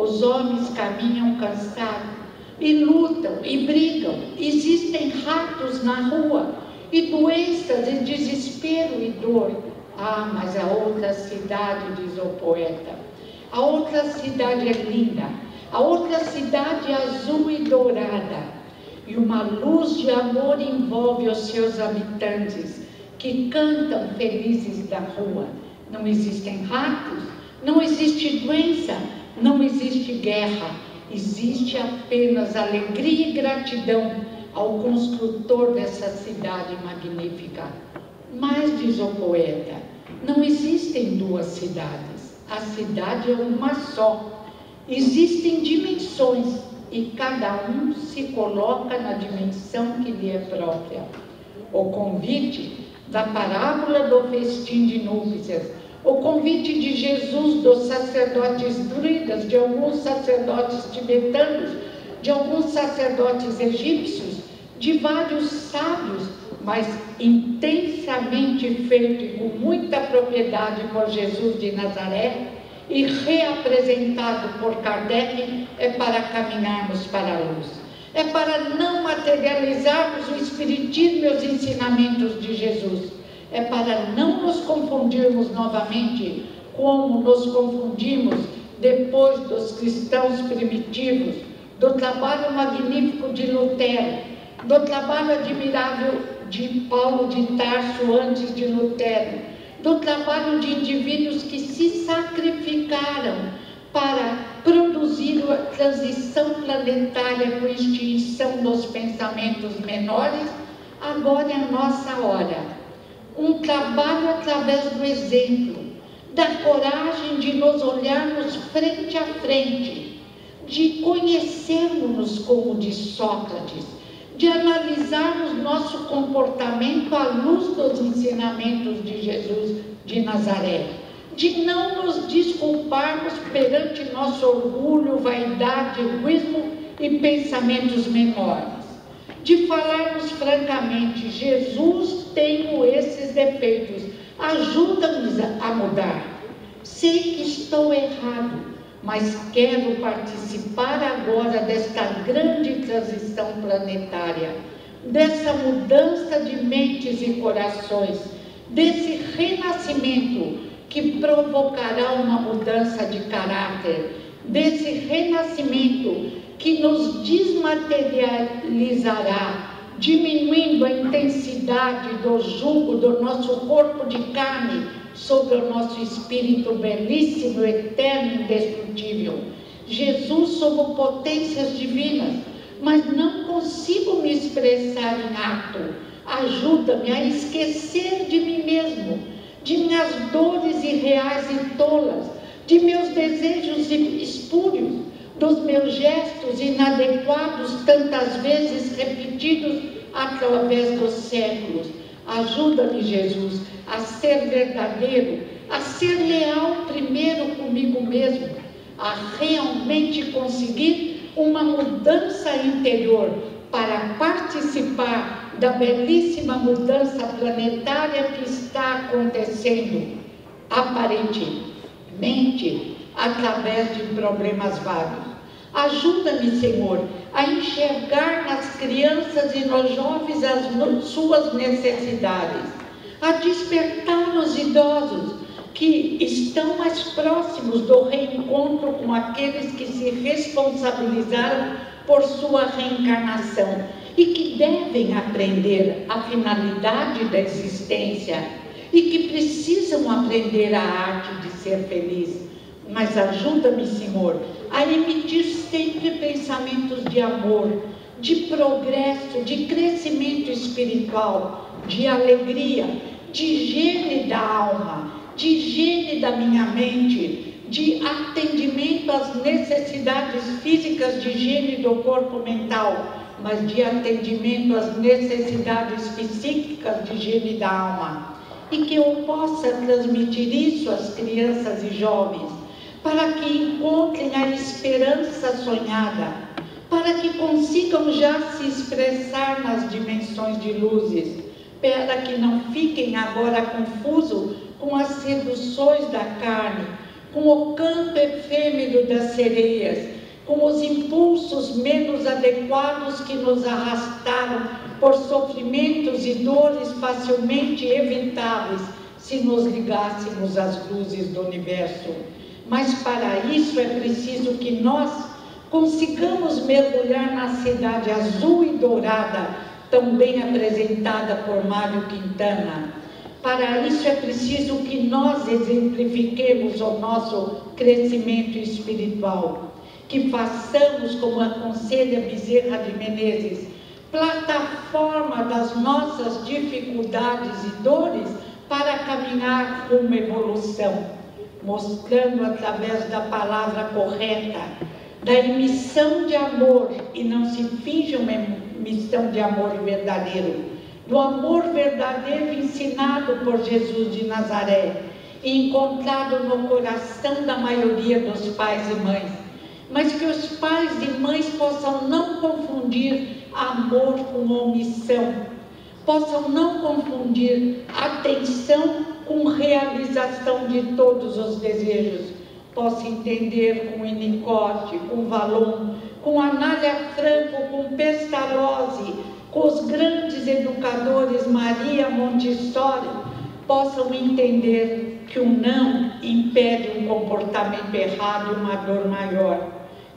os homens caminham cansados, e lutam, e brigam. Existem ratos na rua, e doenças, e desespero, e dor. Ah, mas a outra cidade, diz o poeta, a outra cidade é linda, a outra cidade é azul e dourada, e uma luz de amor envolve os seus habitantes, que cantam felizes da rua. Não existem ratos, não existe doença, não existe guerra, existe apenas alegria e gratidão ao construtor dessa cidade magnífica. Mas, diz o poeta, não existem duas cidades, a cidade é uma só. Existem dimensões e cada um se coloca na dimensão que lhe é própria. O convite da parábola do festim de núpcias, o convite de Jesus dos sacerdotes druidas, de alguns sacerdotes tibetanos, de alguns sacerdotes egípcios, de vários sábios, mas intensamente feito e com muita propriedade por Jesus de Nazaré e reapresentado por Kardec, é para caminharmos para a luz. É para não materializarmos o Espiritismo e os ensinamentos de Jesus. É para não nos confundirmos novamente, como nos confundimos depois dos cristãos primitivos, do trabalho magnífico de Lutero, do trabalho admirável de Paulo de Tarso antes de Lutero, do trabalho de indivíduos que se sacrificaram para produzir a transição planetária com extinção dos pensamentos menores. Agora é a nossa hora. Um trabalho através do exemplo, da coragem de nos olharmos frente a frente, de conhecermos-nos como de Sócrates, de analisarmos nosso comportamento à luz dos ensinamentos de Jesus de Nazaré, de não nos desculparmos perante nosso orgulho, vaidade, egoísmo e pensamentos menores, de falarmos francamente: Jesus, tenho esses defeitos, ajuda-nos a mudar. Sei que estou errado, mas quero participar agora desta grande transição planetária, dessa mudança de mentes e corações, desse renascimento que provocará uma mudança de caráter, desse renascimento que nos desmaterializará, diminuindo a intensidade do jugo do nosso corpo de carne sobre o nosso espírito belíssimo, eterno e indestrutível. Jesus, somos potências divinas, mas não consigo me expressar em ato. Ajuda-me a esquecer de mim mesmo, de minhas dores irreais e tolas, de meus desejos espúrios, dos meus gestos inadequados, tantas vezes repetidos através dos séculos. Ajuda-me, Jesus, a ser verdadeiro, a ser leal primeiro comigo mesmo, a realmente conseguir uma mudança interior para participar da belíssima mudança planetária que está acontecendo, aparentemente, através de problemas vários. Ajuda-me, Senhor, a enxergar nas crianças e nos jovens as suas necessidades, a despertar nos idosos que estão mais próximos do reencontro com aqueles que se responsabilizaram por sua reencarnação e que devem aprender a finalidade da existência e que precisam aprender a arte de ser feliz. Mas ajuda-me, Senhor, a emitir sempre pensamentos de amor, de progresso, de crescimento espiritual, de alegria, de higiene da alma, de higiene da minha mente, de atendimento às necessidades físicas, de higiene do corpo mental, mas de atendimento às necessidades psíquicas, de higiene da alma. E que eu possa transmitir isso às crianças e jovens, para que encontrem a esperança sonhada, para que consigam já se expressar nas dimensões de luzes, para que não fiquem agora confusos com as seduções da carne, com o canto efêmero das sereias, com os impulsos menos adequados que nos arrastaram por sofrimentos e dores facilmente evitáveis se nos ligássemos às luzes do universo. Mas para isso é preciso que nós consigamos mergulhar na cidade azul e dourada, tão bem apresentada por Mário Quintana. Para isso é preciso que nós exemplifiquemos o nosso crescimento espiritual, que façamos, como aconselha Bezerra de Menezes, plataforma das nossas dificuldades e dores para caminhar rumo à evolução, mostrando através da palavra correta, da emissão de amor, e não se finge uma emissão de amor verdadeiro, do amor verdadeiro ensinado por Jesus de Nazaré e encontrado no coração da maioria dos pais e mães, mas que os pais e mães possam não confundir amor com omissão, possam não confundir atenção com realização de todos os desejos, possam entender com Winnicott, com Vallon, com Anália Franco, com Pestalozzi, com os grandes educadores Maria Montessori, possam entender que o não impede um comportamento errado e uma dor maior,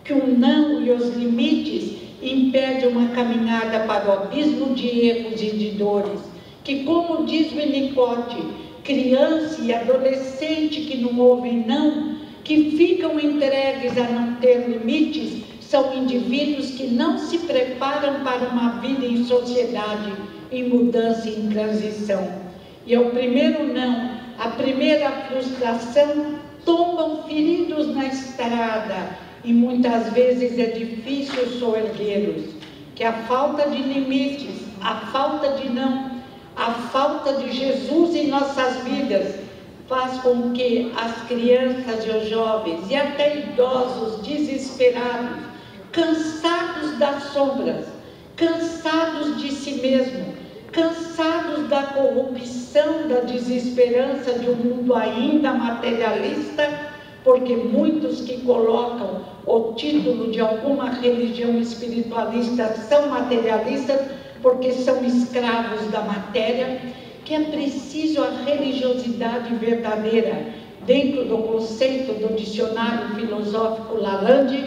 que o não e os limites impedem uma caminhada para o abismo de erros e de dores, que, como diz Winnicott, criança e adolescente que não ouvem não, que ficam entregues a não ter limites, são indivíduos que não se preparam para uma vida em sociedade, em mudança e em transição. E ao primeiro não, a primeira frustração, tombam feridos na estrada, e muitas vezes é difícil soerguê-los, que a falta de limites, a falta de não, a falta de Jesus em nossas vidas faz com que as crianças e os jovens e até idosos desesperados, cansados das sombras, cansados de si mesmo, cansados da corrupção, da desesperança de um mundo ainda materialista, porque muitos que colocam o título de alguma religião espiritualista são materialistas porque são escravos da matéria, que é preciso a religiosidade verdadeira, dentro do conceito do dicionário filosófico Lalande,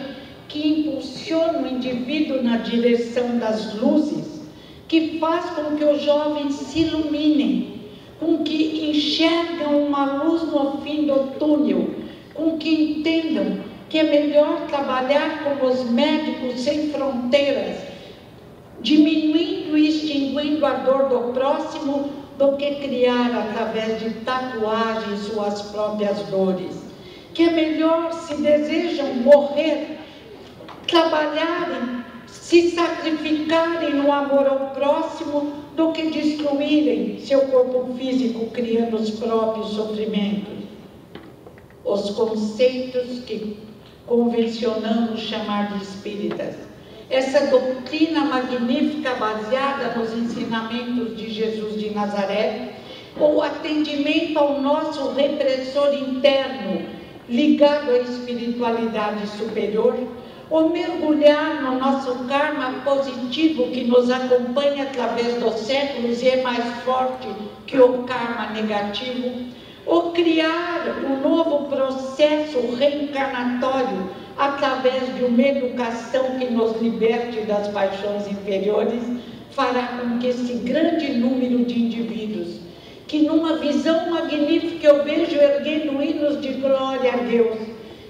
que impulsiona o indivíduo na direção das luzes, que faz com que os jovens se iluminem, com que enxergam uma luz no fim do túnel, com que entendam que é melhor trabalhar como os médicos sem fronteiras, diminuindo e extinguindo a dor do próximo, do que criar através de tatuagens suas próprias dores. Que é melhor, se desejam morrer, trabalharem, se sacrificarem no amor ao próximo, do que destruírem seu corpo físico, criando os próprios sofrimentos. Os conceitos que convencionamos chamar de espíritas. Essa doutrina magnífica baseada nos ensinamentos de Jesus de Nazaré, o atendimento ao nosso repressor interno, ligado à espiritualidade superior, o mergulhar no nosso karma positivo que nos acompanha através dos séculos e é mais forte que o karma negativo, ou criar um novo processo reencarnatório através de uma educação que nos liberte das paixões inferiores, fará com que esse grande número de indivíduos, que numa visão magnífica eu vejo erguendo hinos de glória a Deus,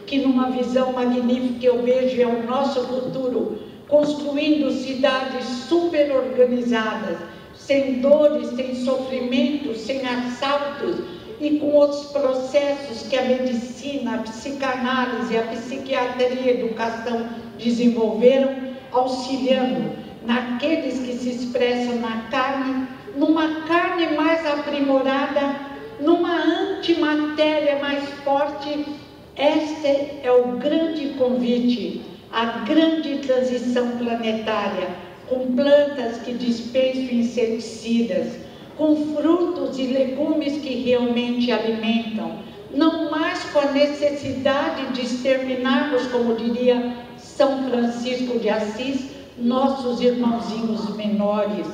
que numa visão magnífica eu vejo é o nosso futuro, construindo cidades super organizadas, sem dores, sem sofrimentos, sem assaltos, e com os processos que a medicina, a psicanálise, a psiquiatria e a educação desenvolveram, auxiliando naqueles que se expressam na carne, numa carne mais aprimorada, numa antimatéria mais forte. Este é o grande convite, a grande transição planetária, com plantas que dispensam inseticidas, com frutos e legumes que realmente alimentam, não mais com a necessidade de exterminarmos, como diria São Francisco de Assis, nossos irmãozinhos menores,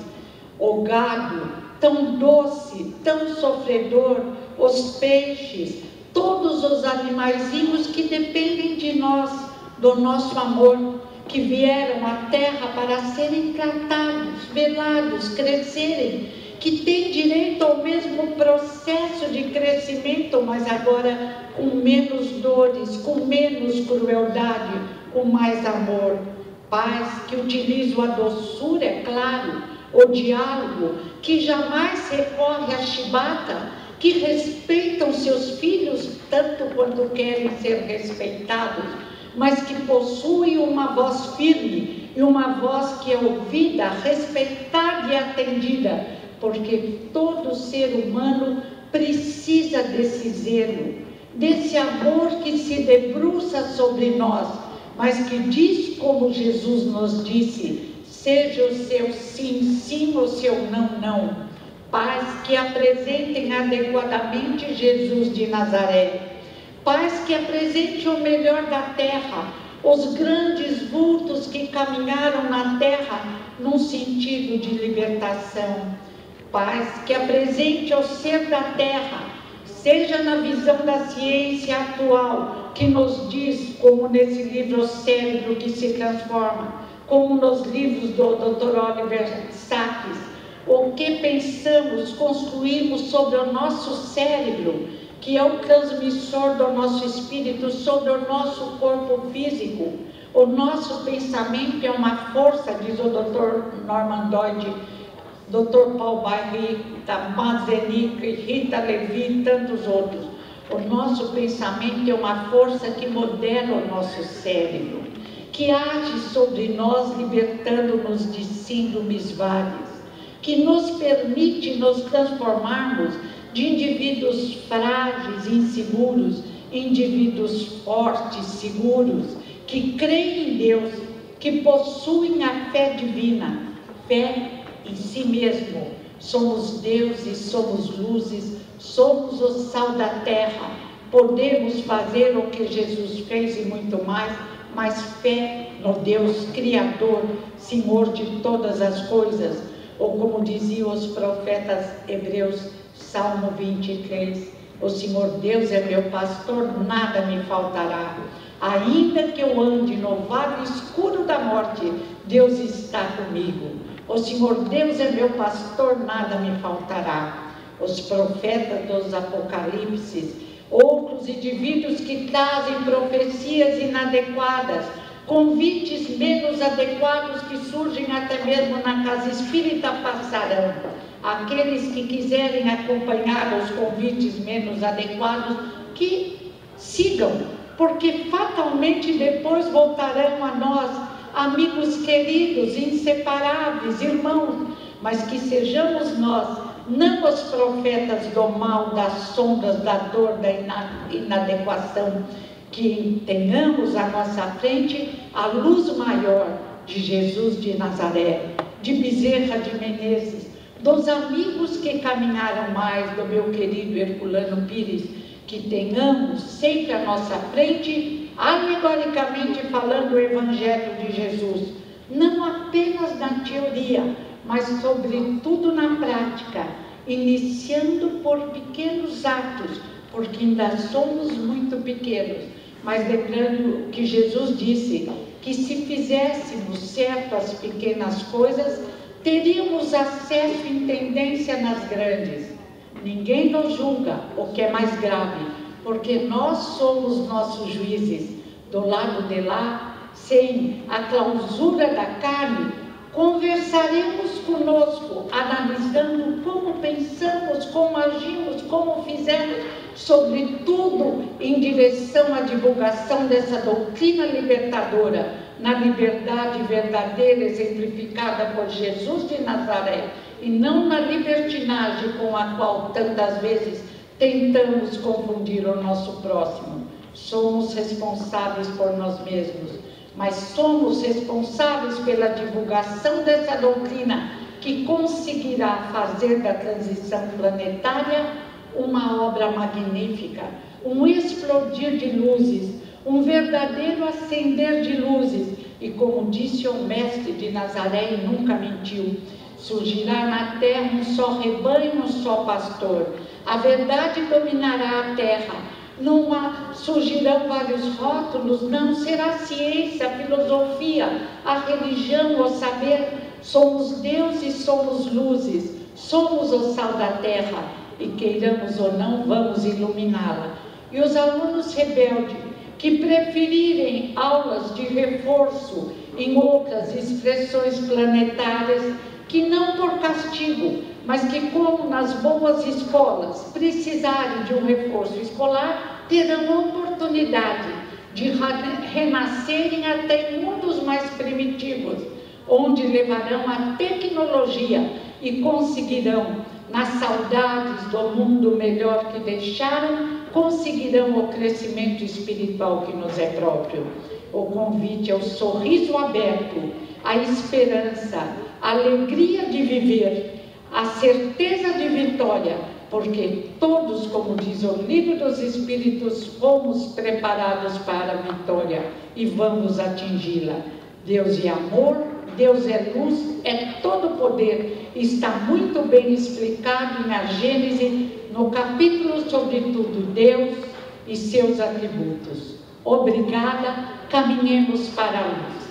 o gado tão doce, tão sofredor, os peixes, todos os animaizinhos que dependem de nós, do nosso amor, que vieram à terra para serem tratados, velados, crescerem, que têm direito ao mesmo processo de crescimento, mas agora com menos dores, com menos crueldade, com mais amor. Pais que utilizam a doçura, é claro, o diálogo, que jamais recorre à chibata, que respeitam seus filhos tanto quanto querem ser respeitados, mas que possuem uma voz firme e uma voz que é ouvida, respeitada e atendida, porque todo ser humano precisa desse zelo, desse amor que se debruça sobre nós, mas que diz como Jesus nos disse: seja o seu sim, sim, o seu não, não. Pais que apresentem adequadamente Jesus de Nazaré. Pais que apresentem o melhor da terra, os grandes vultos que caminharam na terra num sentido de libertação. Pais que apresentem o ser da terra, seja na visão da ciência atual, que nos diz, como nesse livro O Cérebro que se Transforma, como nos livros do Dr. Oliver Sacks, o que pensamos, construímos sobre o nosso cérebro, que é o transmissor do nosso espírito sobre o nosso corpo físico. O nosso pensamento é uma força, diz o Dr. Norman Doidge, Dr. Paul Barry, Mazenic, Rita Levi e tantos outros. O nosso pensamento é uma força que modela o nosso cérebro, que age sobre nós, libertando-nos de síndromes várias, que nos permite nos transformarmos de indivíduos frágeis, inseguros, indivíduos fortes, seguros, que creem em Deus, que possuem a fé divina, fé em si mesmo. Somos deuses, somos luzes, somos o sal da terra, podemos fazer o que Jesus fez e muito mais, mas fé no Deus Criador, Senhor de todas as coisas, ou como diziam os profetas hebreus, Salmo 23, o Senhor Deus é meu pastor, nada me faltará. Ainda que eu ande no vale escuro da morte, Deus está comigo. O Senhor Deus é meu pastor, nada me faltará. Os profetas dos Apocalipses, outros indivíduos que trazem profecias inadequadas, convites menos adequados que surgem até mesmo na casa espírita passarão. Aqueles que quiserem acompanhar os convites menos adequados, que sigam, porque fatalmente depois voltarão a nós, amigos queridos, inseparáveis, irmãos, mas que sejamos nós, não os profetas do mal, das sombras, da dor, da inadequação, que tenhamos à nossa frente a luz maior de Jesus de Nazaré, de Bezerra de Menezes, dos amigos que caminharam mais, do meu querido Herculano Pires, que tenhamos sempre à nossa frente, alegoricamente falando o Evangelho de Jesus, não apenas na teoria, mas sobretudo na prática, iniciando por pequenos atos, porque ainda somos muito pequenos, mas lembrando que Jesus disse que se fizéssemos certas pequenas coisas, teríamos acesso e tendência nas grandes. Ninguém nos julga, o que é mais grave, porque nós somos nossos juízes. Do lado de lá, sem a clausura da carne, conversaremos conosco, analisando como pensamos, como agimos, como fizemos, sobretudo em direção à divulgação dessa doutrina libertadora, na liberdade verdadeira exemplificada por Jesus de Nazaré, e não na libertinagem com a qual tantas vezes tentamos confundir o nosso próximo. Somos responsáveis por nós mesmos, mas somos responsáveis pela divulgação dessa doutrina que conseguirá fazer da transição planetária uma obra magnífica, um explodir de luzes, um verdadeiro acender de luzes. E como disse o mestre de Nazaré, e nunca mentiu, surgirá na terra um só rebanho, um só pastor. A verdade dominará a terra. Não surgirão vários rótulos, não será a ciência, a filosofia, a religião, o saber. Somos Deus e somos luzes, somos o sal da terra e, queiramos ou não, vamos iluminá-la. E os alunos rebeldes que preferirem aulas de reforço em outras expressões planetárias, que não por castigo, mas que, como nas boas escolas, precisarem de um reforço escolar, terão a oportunidade de renascerem até em mundos mais primitivos, onde levarão a tecnologia e conseguirão, nas saudades do mundo melhor que deixaram, conseguirão o crescimento espiritual que nos é próprio. O convite é o sorriso aberto, a esperança, a alegria de viver, a certeza de vitória, porque todos, como diz o Livro dos Espíritos, fomos preparados para a vitória e vamos atingi-la. Deus é amor, Deus é luz, é todo poder. Está muito bem explicado na Gênesis, no capítulo sobre tudo Deus e seus atributos. Obrigada, caminhemos para a luz.